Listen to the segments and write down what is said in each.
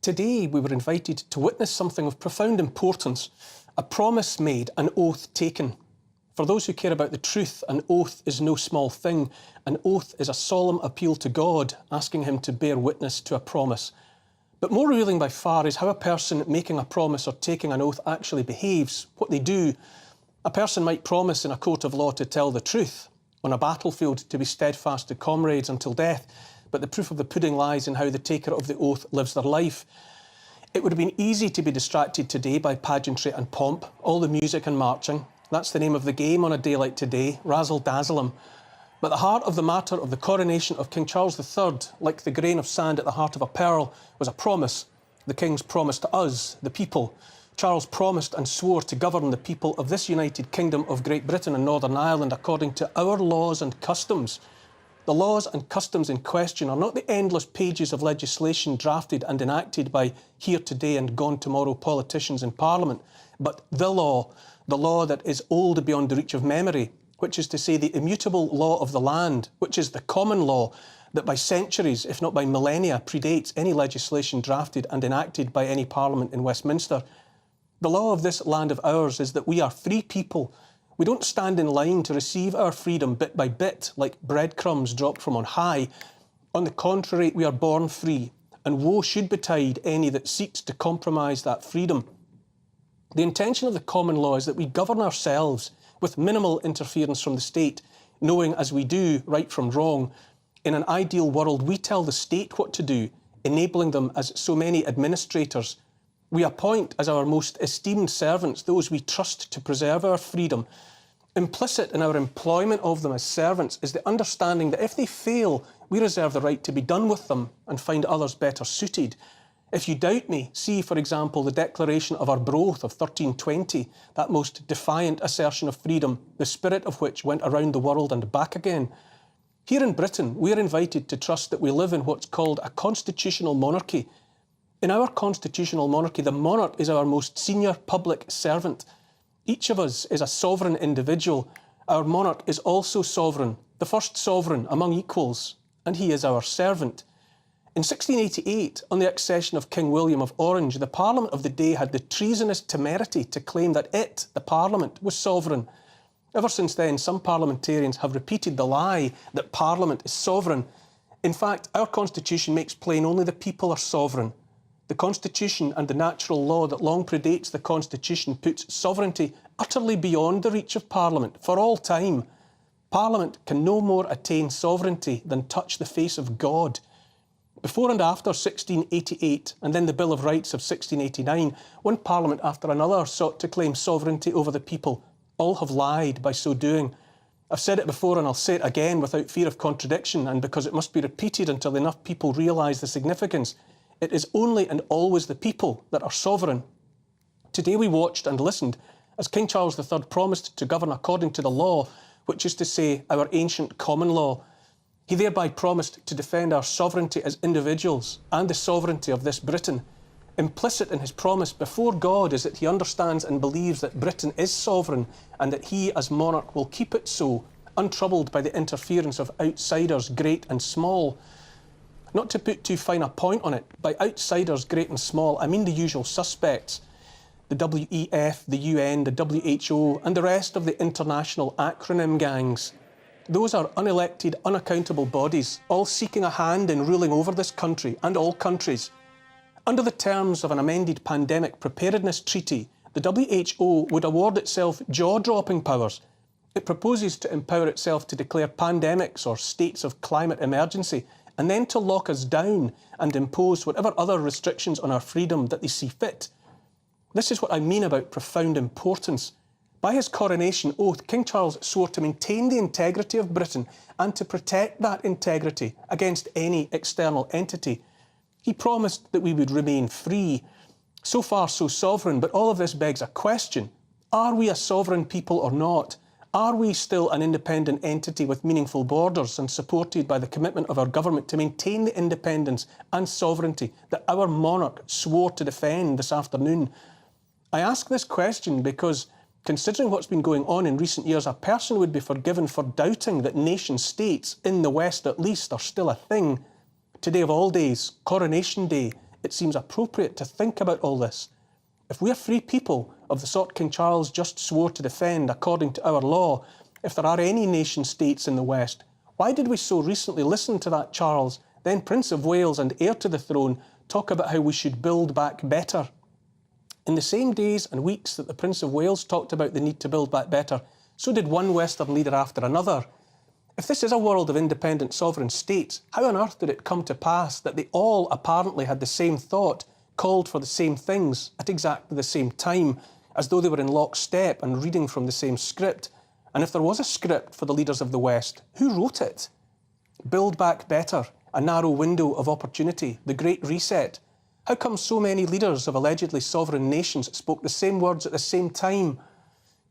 Today we were invited to witness something of profound importance, a promise made, an oath taken. For those who care about the truth, an oath is no small thing. An oath is a solemn appeal to God, asking him to bear witness to a promise. But more revealing by far is how a person making a promise or taking an oath actually behaves, what they do. A person might promise in a court of law to tell the truth, on a battlefield to be steadfast to comrades until death, but the proof of the pudding lies in how the taker of the oath lives their life. It would have been easy to be distracted today by pageantry and pomp, all the music and marching. That's the name of the game on a day like today, razzle-dazzle 'em. But the heart of the matter of the coronation of King Charles III, like the grain of sand at the heart of a pearl, was a promise. The King's promise to us, the people. Charles promised and swore to govern the people of this United Kingdom of Great Britain and Northern Ireland according to our laws and customs. The laws and customs in question are not the endless pages of legislation drafted and enacted by here today and gone tomorrow politicians in Parliament, but the law that is old beyond the reach of memory, which is to say the immutable law of the land, which is the common law that by centuries, if not by millennia, predates any legislation drafted and enacted by any Parliament in Westminster. The law of this land of ours is that we are free people. We don't stand in line to receive our freedom bit by bit, like breadcrumbs dropped from on high. On the contrary, we are born free, and woe should betide any that seeks to compromise that freedom. The intention of the common law is that we govern ourselves with minimal interference from the state, knowing as we do right from wrong. In an ideal world, we tell the state what to do, enabling them as so many administrators. We appoint as our most esteemed servants those we trust to preserve our freedom. Implicit in our employment of them as servants is the understanding that if they fail, we reserve the right to be done with them and find others better suited. If you doubt me, see, for example, the Declaration of Arbroath of 1320, that most defiant assertion of freedom, the spirit of which went around the world and back again. Here in Britain, we are invited to trust that we live in what's called a constitutional monarchy. In our constitutional monarchy, the monarch is our most senior public servant. Each of us is a sovereign individual. Our monarch is also sovereign, the first sovereign among equals, and he is our servant. In 1688, on the accession of King William of Orange, the Parliament of the day had the treasonous temerity to claim that it, the Parliament, was sovereign. Ever since then, some parliamentarians have repeated the lie that Parliament is sovereign. In fact, our Constitution makes plain only the people are sovereign. The Constitution and the natural law that long predates the Constitution puts sovereignty utterly beyond the reach of Parliament for all time. Parliament can no more attain sovereignty than touch the face of God. Before and after 1688, and then the Bill of Rights of 1689, one Parliament after another sought to claim sovereignty over the people. All have lied by so doing. I've said it before and I'll say it again without fear of contradiction, and because it must be repeated until enough people realise the significance. It is only and always the people that are sovereign. Today we watched and listened as King Charles III promised to govern according to the law, which is to say our ancient common law. He thereby promised to defend our sovereignty as individuals and the sovereignty of this Britain. Implicit in his promise before God is that he understands and believes that Britain is sovereign and that he as monarch will keep it so, untroubled by the interference of outsiders great and small. Not to put too fine a point on it, by outsiders great and small, I mean the usual suspects. The WEF, the UN, the WHO, and the rest of the international acronym gangs. Those are unelected, unaccountable bodies, all seeking a hand in ruling over this country and all countries. Under the terms of an amended pandemic preparedness treaty, the WHO would award itself jaw-dropping powers. It proposes to empower itself to declare pandemics or states of climate emergency, and then to lock us down and impose whatever other restrictions on our freedom that they see fit. This is what I mean about profound importance. By his coronation oath, King Charles swore to maintain the integrity of Britain and to protect that integrity against any external entity. He promised that we would remain free. So far, so sovereign, but all of this begs a question. Are we a sovereign people or not? Are we still an independent entity with meaningful borders and supported by the commitment of our government to maintain the independence and sovereignty that our monarch swore to defend this afternoon? I ask this question because, considering what's been going on in recent years, a person would be forgiven for doubting that nation-states, in the West at least, are still a thing. Today of all days, Coronation Day, it seems appropriate to think about all this. If we are free people of the sort King Charles just swore to defend according to our law, if there are any nation-states in the West, why did we so recently listen to that Charles, then Prince of Wales and heir to the throne, talk about how we should build back better? In the same days and weeks that the Prince of Wales talked about the need to build back better, so did one Western leader after another. If this is a world of independent sovereign states, how on earth did it come to pass that they all apparently had the same thought, called for the same things at exactly the same time, as though they were in lockstep and reading from the same script? And if there was a script for the leaders of the West, who wrote it? Build back better, a narrow window of opportunity, the Great Reset. How come so many leaders of allegedly sovereign nations spoke the same words at the same time?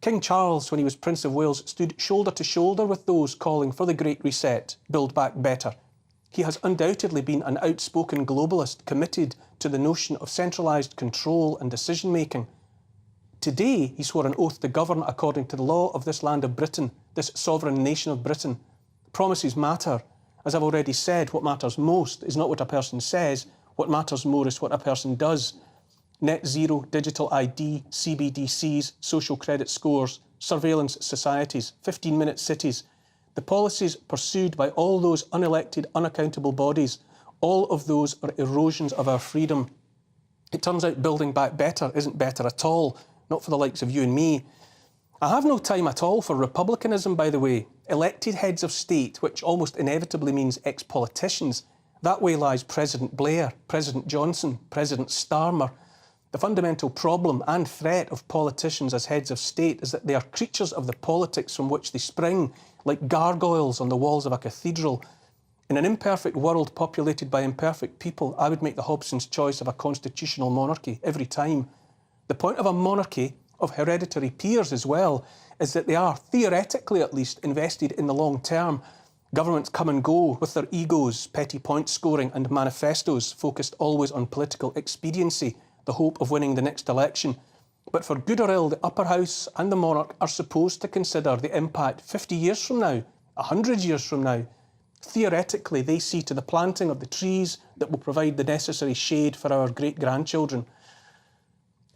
King Charles, when he was Prince of Wales, stood shoulder to shoulder with those calling for the Great Reset, build back better. He has undoubtedly been an outspoken globalist committed to the notion of centralised control and decision-making. Today, he swore an oath to govern according to the law of this land of Britain, this sovereign nation of Britain. Promises matter. As I've already said, what matters most is not what a person says, what matters more is what a person does. Net zero, digital ID, CBDCs, social credit scores, surveillance societies, 15-minute cities. The policies pursued by all those unelected, unaccountable bodies, all of those are erosions of our freedom. It turns out building back better isn't better at all, not for the likes of you and me. I have no time at all for republicanism, by the way. Elected heads of state, which almost inevitably means ex-politicians. That way lies President Blair, President Johnson, President Starmer. The fundamental problem and threat of politicians as heads of state is that they are creatures of the politics from which they spring, like gargoyles on the walls of a cathedral. In an imperfect world populated by imperfect people, I would make the Hobson's choice of a constitutional monarchy every time. The point of a monarchy, of hereditary peers as well, is that they are, theoretically at least, invested in the long term. Governments come and go with their egos, petty point scoring and manifestos focused always on political expediency, the hope of winning the next election. But for good or ill, the upper house and the monarch are supposed to consider the impact 50 years from now, 100 years from now. Theoretically, they see to the planting of the trees that will provide the necessary shade for our great-grandchildren.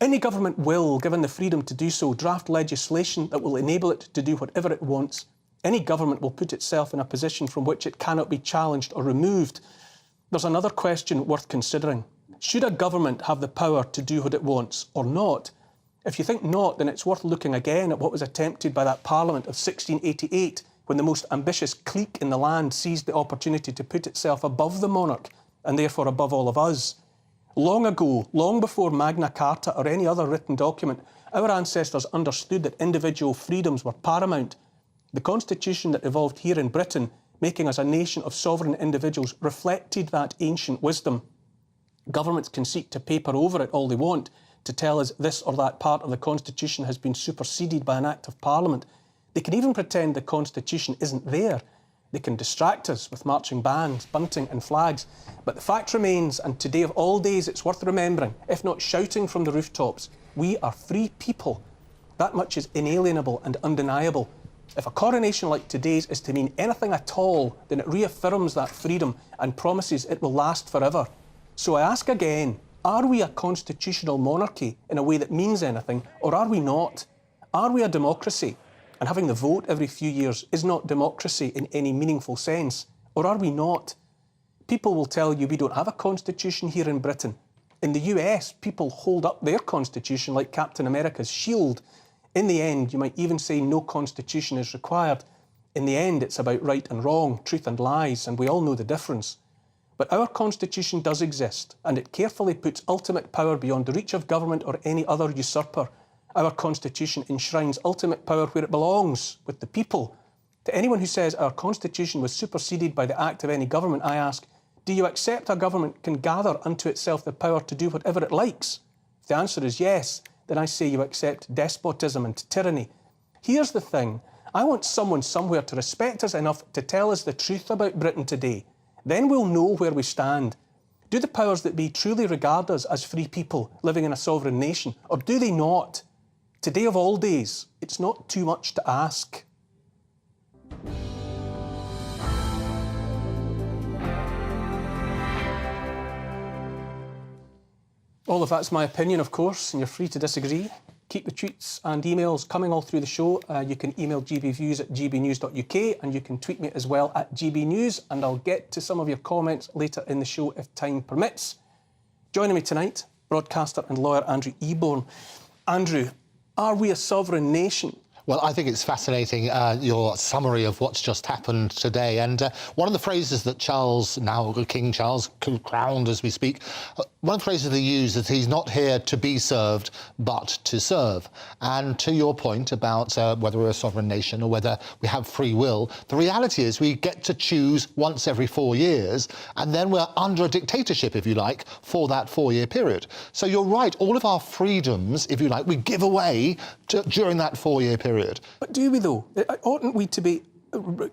Any government will, given the freedom to do so, draft legislation that will enable it to do whatever it wants. Any government will put itself in a position from which it cannot be challenged or removed. There's another question worth considering. Should a government have the power to do what it wants or not? If you think not, then it's worth looking again at what was attempted by that Parliament of 1688, when the most ambitious clique in the land seized the opportunity to put itself above the monarch, and therefore above all of us. Long ago, long before Magna Carta or any other written document, our ancestors understood that individual freedoms were paramount. The constitution that evolved here in Britain, making us a nation of sovereign individuals, reflected that ancient wisdom. Governments can seek to paper over it all they want, to tell us this or that part of the Constitution has been superseded by an Act of Parliament. They can even pretend the Constitution isn't there. They can distract us with marching bands, bunting and flags. But the fact remains, and today of all days it's worth remembering, if not shouting from the rooftops, we are free people. That much is inalienable and undeniable. If a coronation like today's is to mean anything at all, then it reaffirms that freedom and promises it will last forever. So I ask again, are we a constitutional monarchy in a way that means anything, or are we not? Are we a democracy? And having the vote every few years is not democracy in any meaningful sense, or are we not? People will tell you we don't have a constitution here in Britain. In the US, people hold up their constitution like Captain America's shield. In the end, you might even say no constitution is required. In the end, it's about right and wrong, truth and lies, and we all know the difference. But our constitution does exist, and it carefully puts ultimate power beyond the reach of government or any other usurper. Our constitution enshrines ultimate power where it belongs, with the people. To anyone who says our constitution was superseded by the act of any government, I ask, do you accept a government can gather unto itself the power to do whatever it likes? If the answer is yes, then I say you accept despotism and tyranny. Here's the thing. I want someone somewhere to respect us enough to tell us the truth about Britain today. Then we'll know where we stand. Do the powers that be truly regard us as free people living in a sovereign nation, or do they not? Today of all days, it's not too much to ask. All of that's my opinion, of course, and you're free to disagree. Keep the tweets and emails coming all through the show. You can email gbviews@gbnews.uk, and you can tweet me as well at gbnews, and I'll get to some of your comments later in the show if time permits. Joining me tonight, broadcaster and lawyer Andrew Eborn. Andrew, are we a sovereign nation? Well, I think it's fascinating, your summary of what's just happened today. And one of the phrases that Charles, now King Charles, crowned as we speak, one of the phrases they use is he's not here to be served, but to serve. And to your point about whether we're a sovereign nation or whether we have free will, the reality is we get to choose once every 4 years, and then we're under a dictatorship, if you like, for that 4-year period. So you're right, all of our freedoms, if you like, we give away during that 4-year period. But do we, though? Oughtn't we to be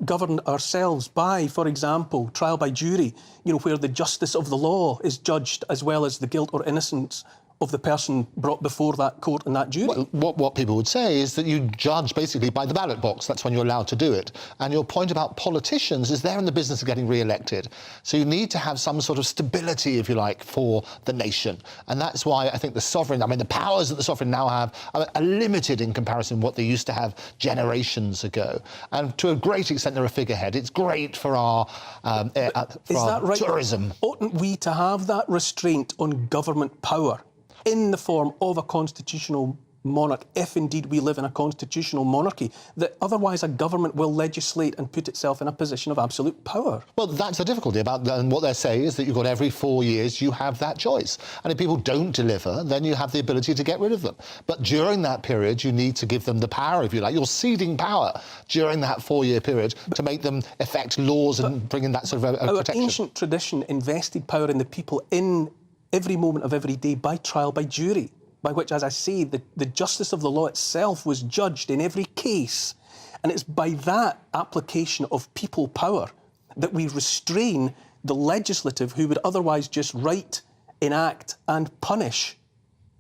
governed ourselves by, for example, trial by jury, where the justice of the law is judged as well as the guilt or innocence of the person brought before that court and that jury? Well, what people would say is that you judge basically by the ballot box. That's when you're allowed to do it. And your point about politicians is they're in the business of getting re-elected. So you need to have some sort of stability, if you like, for the nation. And that's why I think the powers that the sovereign now have are limited in comparison to what they used to have generations ago. And to a great extent, they're a figurehead. It's great for our, right? Tourism. Oughtn't we to have that restraint on government power in the form of a constitutional monarch, if indeed we live in a constitutional monarchy, that otherwise a government will legislate and put itself in a position of absolute power? Well, that's the difficulty about and what they're saying is that you've got every 4 years you have that choice. And if people don't deliver, then you have the ability to get rid of them. But during that period, you need to give them the power, if you like. You're ceding power during that 4-year period to make them effect laws and bring in that sort of protection. Our ancient tradition invested power in the people in every moment of every day by trial by jury, by which, as I say, the justice of the law itself was judged in every case. And it's by that application of people power that we restrain the legislative who would otherwise just write, enact and punish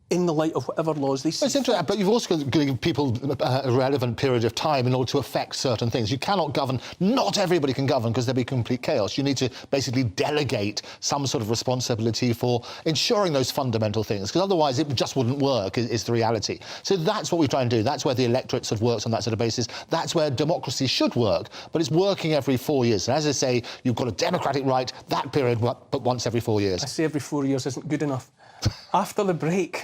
in the light of whatever laws they see. It's interesting, but you've also got to give people a relevant period of time in order to affect certain things. You cannot govern, not everybody can govern because there'll be complete chaos. You need to basically delegate some sort of responsibility for ensuring those fundamental things, because otherwise it just wouldn't work, is the reality. So that's what we try and do. That's where the electorate sort of works on that sort of basis. That's where democracy should work, but it's working every 4 years. And as I say, you've got a democratic right, that period, but once every 4 years. I say every 4 years isn't good enough. After the break...